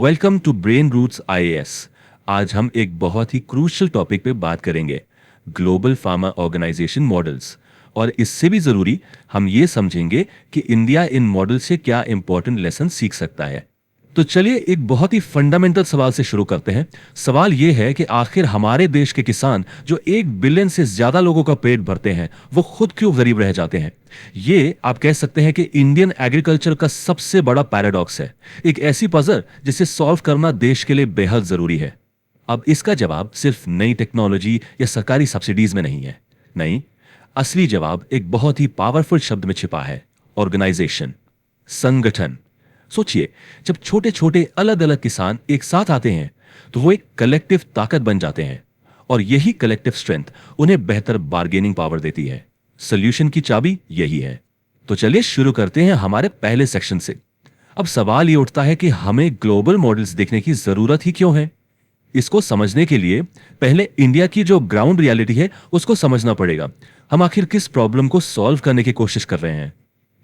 Welcome to Brain Roots IAS. आज हम एक बहुत ही क्रूशियल टॉपिक पे बात करेंगे, ग्लोबल फार्मा ऑर्गेनाइजेशन मॉडल्स। और इससे भी जरूरी, हम ये समझेंगे कि इंडिया इन मॉडल से क्या इंपॉर्टेंट लेसन सीख सकता है। तो चलिए एक बहुत ही फंडामेंटल सवाल से शुरू करते हैं। सवाल यह है कि आखिर हमारे देश के किसान जो 1 बिलियन से ज्यादा लोगों का पेट भरते हैं, वो खुद क्यों गरीब रह जाते हैं। ये आप कह सकते हैं कि इंडियन एग्रीकल्चर का सबसे बड़ा पैराडॉक्स है, एक ऐसी पजल जिसे सॉल्व करना देश के लिए बेहद जरूरी है। अब इसका जवाब सिर्फ नई टेक्नोलॉजी या सरकारी सब्सिडीज में नहीं है। नहीं, असली जवाब एक बहुत ही पावरफुल शब्द में छिपा है, ऑर्गेनाइजेशन, संगठन। सोचिए, जब छोटे छोटे अलग अलग किसान एक साथ आते हैं तो वो एक कलेक्टिव ताकत बन जाते हैं, और यही कलेक्टिव स्ट्रेंथ उन्हें बेहतर बार्गेनिंग पावर देती है। सोल्यूशन की चाबी यही है। तो चलिए शुरू करते हैं हमारे पहले सेक्शन से। अब सवाल ये उठता है कि हमें ग्लोबल मॉडल्स देखने की जरूरत ही क्यों है। इसको समझने के लिए पहले इंडिया की जो ग्राउंड रियलिटी है उसको समझना पड़ेगा। हम आखिर किस प्रॉब्लम को सॉल्व करने की कोशिश कर रहे हैं।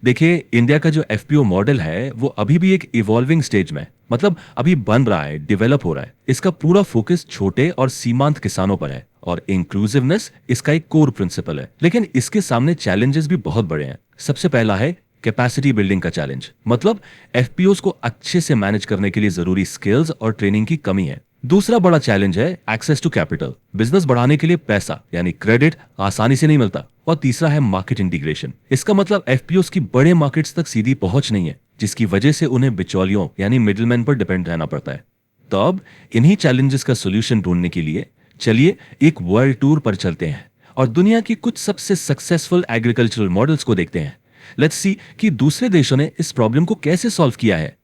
देखिए, इंडिया का जो एफपीओ मॉडल है वो अभी भी एक इवॉल्विंग स्टेज में, मतलब अभी बन रहा है, डेवलप हो रहा है। इसका पूरा फोकस छोटे और सीमांत किसानों पर है, और इंक्लूसिवनेस इसका एक कोर प्रिंसिपल है। लेकिन इसके सामने चैलेंजेस भी बहुत बड़े हैं। सबसे पहला है कैपेसिटी बिल्डिंग का चैलेंज, मतलब एफपीओस को अच्छे से मैनेज करने के लिए जरूरी स्किल्स और ट्रेनिंग की कमी है। दूसरा बड़ा चैलेंज है एक्सेस टू कैपिटल, बिजनेस बढ़ाने के लिए पैसा यानी क्रेडिट आसानी से नहीं मिलता। और तीसरा है मार्केट इंटीग्रेशन। इसका मतलब एफपीओस की बड़े मार्केट्स तक सीधी पहुंच नहीं है, जिसकी वजह से उन्हें बिचौलियों यानी मिडिलमैन पर डिपेंड रहना पड़ता है। तो अब इन्हीं चैलेंजेस का सोल्यूशन ढूंढने के लिए चलिए एक वर्ल्ड टूर पर चलते हैं और दुनिया की कुछ सबसे सक्सेसफुल एग्रीकल्चरल मॉडल्स को देखते हैं। लेट्स सी कि दूसरे देशों ने इस प्रॉब्लम को कैसे सॉल्व किया है।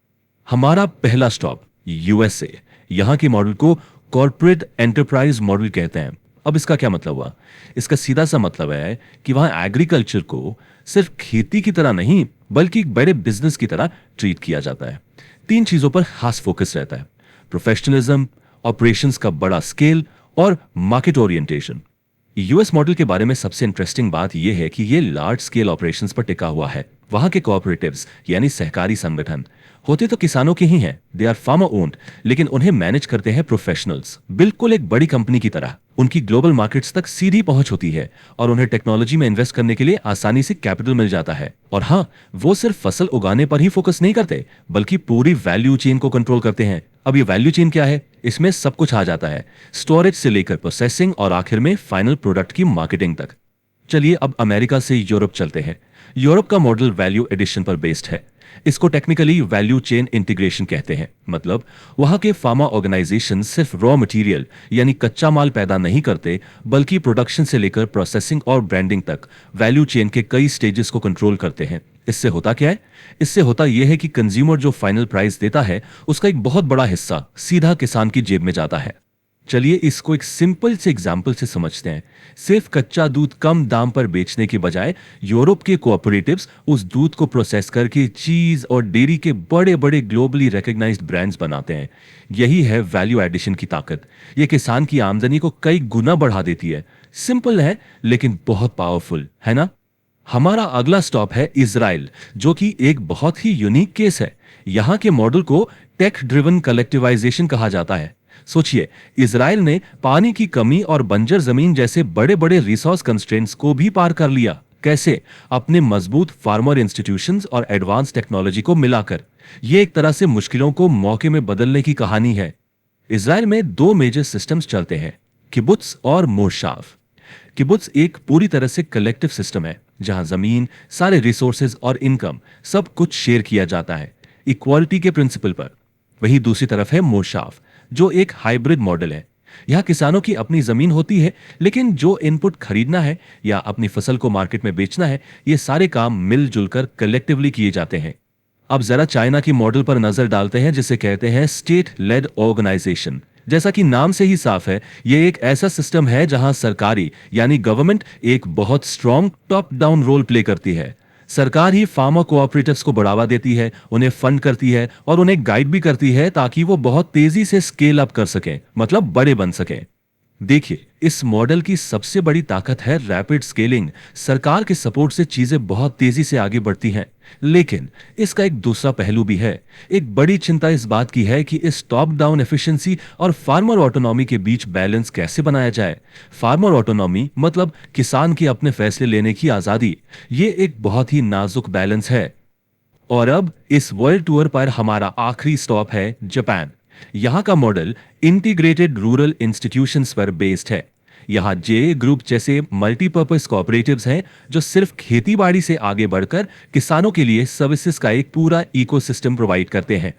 हमारा पहला स्टॉप यूएसए। यहां के मॉडल को कॉर्पोरेट एंटरप्राइज मॉडल कहते हैं। अब इसका क्या मतलब हुआ? इसका सीधा सा मतलब है कि वहां एग्रीकल्चर को सिर्फ खेती की तरह नहीं, बल्कि एक बड़े बिजनेस की तरह ट्रीट किया जाता है। 3 चीजों पर खास फोकस रहता है: प्रोफेशनलिज्म, ऑपरेशंस का बड़ा स्केल और मार्केट ओरिएंटेशन। यूएस मॉडल के बारे में सबसे इंटरेस्टिंग बात यह है कि यह लार्ज स्केल ऑपरेशंस पर टिका हुआ है। वहां के कोऑपरेटिव्स यानी सहकारी संगठन होते तो किसानों के ही हैं, दे आर फार्मर ओन्ड, लेकिन उन्हें मैनेज करते हैं प्रोफेशनल्स, बिल्कुल एक बड़ी कंपनी की तरह। उनकी ग्लोबल मार्केट्स तक सीधी पहुंच होती है, और उन्हें टेक्नोलॉजी में इन्वेस्ट करने के लिए आसानी से कैपिटल मिल जाता है। और हाँ, वो सिर्फ फसल उगाने पर ही फोकस नहीं करते, बल्कि पूरी वैल्यू चेन को कंट्रोल करते हैं। अब ये वैल्यू चेन क्या है? इसमें सब कुछ आ जाता है, स्टोरेज से लेकर प्रोसेसिंग और आखिर में फाइनल प्रोडक्ट की मार्केटिंग तक। चलिए अब अमेरिका से यूरोप चलते हैं। यूरोप का मॉडल वैल्यू एडिशन पर बेस्ड है। इसको टेक्निकली वैल्यू चेन इंटीग्रेशन कहते हैं। मतलब वहां के फार्मा ऑर्गेनाइजेशन सिर्फ रॉ मटेरियल यानी कच्चा माल पैदा नहीं करते, बल्कि प्रोडक्शन से लेकर प्रोसेसिंग और ब्रांडिंग तक वैल्यू चेन के कई स्टेजेस को कंट्रोल करते हैं। इससे होता क्या है? इससे होता यह है कि कंज्यूमर जो फाइनल प्राइस देता है उसका एक बहुत बड़ा हिस्सा सीधा किसान की जेब में जाता है। चलिए इसको एक सिंपल से एग्जाम्पल से समझते हैं। सिर्फ कच्चा दूध कम दाम पर बेचने के बजाय यूरोप के कोऑपरेटिव्स उस दूध को प्रोसेस करके चीज और डेयरी के बड़े बड़े ग्लोबली रिकॉग्नाइज्ड ब्रांड्स बनाते हैं। यही है वैल्यू एडिशन की ताकत। यह किसान की आमदनी को कई गुना बढ़ा देती है। सिंपल है लेकिन बहुत पावरफुल है ना। हमारा अगला स्टॉप है इजराइल, जो कि एक बहुत ही यूनिक केस है। यहां के मॉडल को टेक ड्रिवन कलेक्टिवाइजेशन कहा जाता है। सोचिए, इजराइल ने पानी की कमी और बंजर जमीन जैसे बड़े बड़े रिसोर्स कंस्ट्रेंट्स को भी पार कर लिया। कैसे? अपने मजबूत फार्मर इंस्टीट्यूशंस और एडवांस टेक्नोलॉजी को मिलाकर। यह एक तरह से मुश्किलों को मौके में बदलने की कहानी है। इजराइल में 2 मेजर सिस्टम्स चलते हैं, किबुत्स और मोशाव। किबुत्स एक पूरी तरह से कलेक्टिव सिस्टम है, जहां जमीन, सारे रिसोर्सेज और इनकम सब कुछ शेयर किया जाता है, इक्वालिटी के प्रिंसिपल पर। वही दूसरी तरफ है मोशाव, जो एक हाइब्रिड मॉडल है। यहां किसानों की अपनी जमीन होती है, लेकिन जो इनपुट खरीदना है या अपनी फसल को मार्केट में बेचना है, ये सारे काम मिलजुल कर कलेक्टिवली किए जाते हैं। अब जरा चाइना की मॉडल पर नजर डालते हैं, जिसे कहते हैं स्टेट लेड ऑर्गेनाइजेशन। जैसा कि नाम से ही साफ है, यह एक ऐसा सिस्टम है जहां सरकारी यानी गवर्नमेंट एक बहुत strong top down role play करती है। सरकार ही फार्मर कोऑपरेटिव्स को बढ़ावा देती है, उन्हें फंड करती है और उन्हें गाइड भी करती है, ताकि वो बहुत तेजी से स्केल अप कर सके, मतलब बड़े बन सके। देखिए, इस मॉडल की सबसे बड़ी ताकत है रैपिड स्केलिंग। सरकार के सपोर्ट से चीजें बहुत तेजी से आगे बढ़ती हैं। लेकिन इसका एक दूसरा पहलू भी है। एक बड़ी चिंता इस बात की है कि इस टॉप डाउन एफिशिएंसी और फार्मर ऑटोनॉमी के बीच बैलेंस कैसे बनाया जाए। फार्मर ऑटोनॉमी मतलब किसान की अपने फैसले लेने की आजादी, ये एक बहुत ही नाजुक बैलेंस है। और अब इस वर्ल्ड टूर पर हमारा आखिरी स्टॉप है जापान। यहां का मॉडल इंटीग्रेटेड रूरल इंस्टीट्यूशंस पर बेस्ड है। यहां जे ग्रुप जैसे मल्टीपर्पज कोऑपरेटिव्स हैं जो सिर्फ खेती बाड़ी से आगे बढ़कर किसानों के लिए सर्विसेज का एक पूरा इकोसिस्टम प्रोवाइड करते हैं।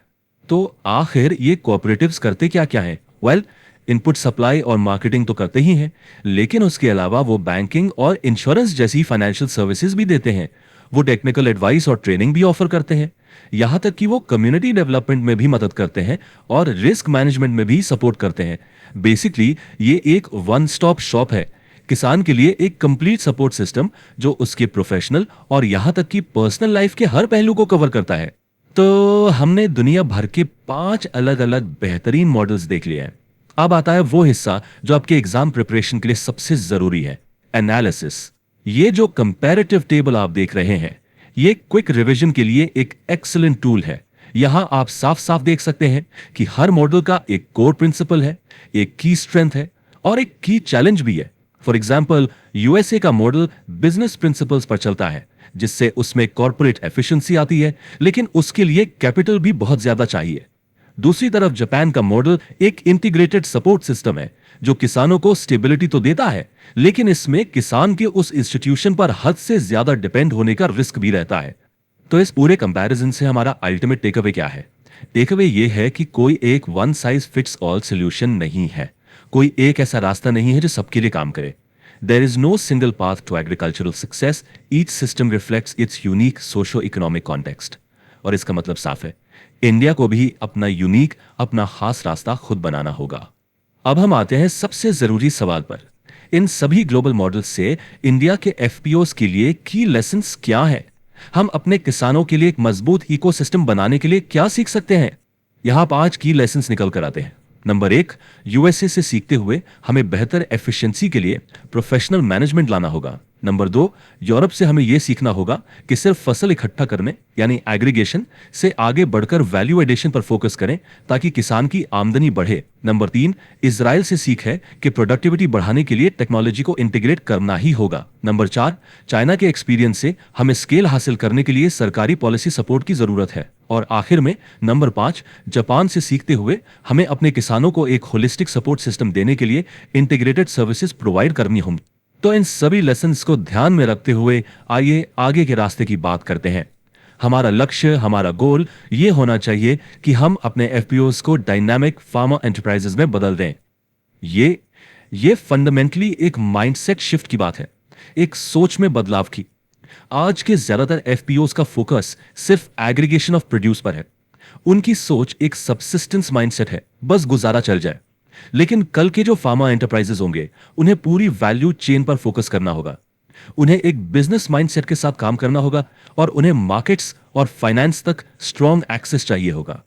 तो आखिर ये कोऑपरेटिव्स करते क्या क्या हैं? वेल, इनपुट सप्लाई और मार्केटिंग तो करते ही हैं, लेकिन उसके अलावा वो बैंकिंग और इंश्योरेंस जैसी फाइनेंशियल सर्विसेज भी देते हैं। वो टेक्निकल एडवाइस और ट्रेनिंग भी ऑफर करते हैं। यहां तक कि वो कम्युनिटी डेवलपमेंट में भी मदद करते हैं और रिस्क मैनेजमेंट में भी सपोर्ट करते हैं। बेसिकली ये एक वन स्टॉप शॉप है, किसान के लिए एक कंप्लीट सपोर्ट सिस्टम जो उसके प्रोफेशनल और यहां तक कि पर्सनल लाइफ के हर पहलू को कवर करता है। तो हमने दुनिया भर के 5 अलग अलग बेहतरीन मॉडल्स देख लिए हैं। अब आता है वो हिस्सा जो आपके एग्जाम प्रिपरेशन के लिए सबसे जरूरी है, एनालिसिस। ये जो कंपैरेटिव टेबल आप देख रहे हैं, ये क्विक रिवीजन के लिए एक एक्सीलेंट टूल है। यहां आप साफ साफ देख सकते हैं कि हर मॉडल का एक कोर प्रिंसिपल है, एक की स्ट्रेंथ है और एक की चैलेंज भी है। फॉर एग्जाम्पल, यूएसए का मॉडल बिजनेस प्रिंसिपल्स पर चलता है, जिससे उसमें कॉर्पोरेट एफिशिएंसी आती है, लेकिन उसके लिए कैपिटल भी बहुत ज्यादा चाहिए। दूसरी तरफ जापान का मॉडल एक इंटीग्रेटेड सपोर्ट सिस्टम है जो किसानों को स्टेबिलिटी तो देता है, लेकिन इसमें किसान के उस इंस्टीट्यूशन पर हद से ज्यादा डिपेंड होने का रिस्क भी रहता है। तो इस पूरे कंपैरिजन से हमारा अल्टीमेट टेकअवे क्या है? टेकअवे ये है कि कोई एक one size fits all solution नहीं है। कोई एक ऐसा रास्ता नहीं है जो सबके लिए काम करे। There is no single path to agricultural success. Each system reflects its unique socio economic context. और इसका मतलब साफ है, इंडिया को भी अपना यूनिक, अपना खास रास्ता खुद बनाना होगा। अब हम आते हैं सबसे जरूरी सवाल पर। इन सभी ग्लोबल मॉडल्स से इंडिया के एफपीओस के लिए की लेसन्स क्या है? हम अपने किसानों के लिए एक मजबूत इकोसिस्टम बनाने के लिए क्या सीख सकते हैं? यहां 5 की लेसन्स निकल कर आते हैं। नंबर 1, यूएसए से सीखते हुए हमें बेहतर एफिशिएंसी के लिए प्रोफेशनल मैनेजमेंट लाना होगा। नंबर 2, यूरोप से हमें यह सीखना होगा कि सिर्फ फसल इकट्ठा करने यानी एग्रीगेशन से आगे बढ़कर वैल्यू एडिशन पर फोकस करें ताकि किसान की आमदनी बढ़े। नंबर 3, इजराइल से सीख है कि प्रोडक्टिविटी बढ़ाने के लिए टेक्नोलॉजी को इंटीग्रेट करना ही होगा। नंबर 4, चाइना के एक्सपीरियंस से हमें स्केल हासिल करने के लिए सरकारी पॉलिसी सपोर्ट की जरूरत है। और आखिर में नंबर 5, जापान से सीखते हुए हमें अपने किसानों को एक होलिस्टिक सपोर्ट सिस्टम देने के लिए इंटीग्रेटेड सर्विसेज प्रोवाइड करनी होंगी। तो इन सभी लेसन्स को ध्यान में रखते हुए आइए आगे के रास्ते की बात करते हैं। हमारा लक्ष्य, हमारा गोल ये होना चाहिए कि हम अपने एफपीओस को डायनामिक फार्मर एंटरप्राइजेस में बदल दें। ये फंडामेंटली एक माइंडसेट शिफ्ट की बात है, एक सोच में बदलाव की। आज के ज्यादातर एफपीओस का फोकस सिर्फ एग्रीगेशन ऑफ प्रोड्यूस पर है। उनकी सोच एक सबसिस्टेंस माइंडसेट है, बस गुजारा चल जाए। लेकिन कल के जो फार्मा एंटरप्राइजेस होंगे, उन्हें पूरी वैल्यू चेन पर फोकस करना होगा। उन्हें एक बिजनेस माइंडसेट के साथ काम करना होगा और उन्हें मार्केट्स और फाइनेंस तक स्ट्रॉन्ग एक्सेस चाहिए होगा।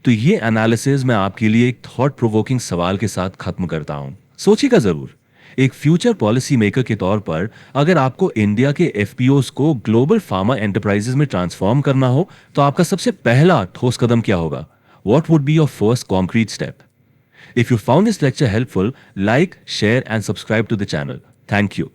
तो ये एनालिसिस मैं आपके लिए एक थॉट प्रोवोकिंग सवाल के साथ खत्म करता हूं। सोचिएगा जरूर, एक फ्यूचर पॉलिसी मेकर के तौर पर अगर आपको इंडिया के एफपीओस को ग्लोबल फार्मा एंटरप्राइजेस में ट्रांसफॉर्म करना हो तो आपका सबसे पहला ठोस कदम क्या होगा? What would be your first concrete step? If you found this lecture helpful, like, share and subscribe to the channel. Thank you.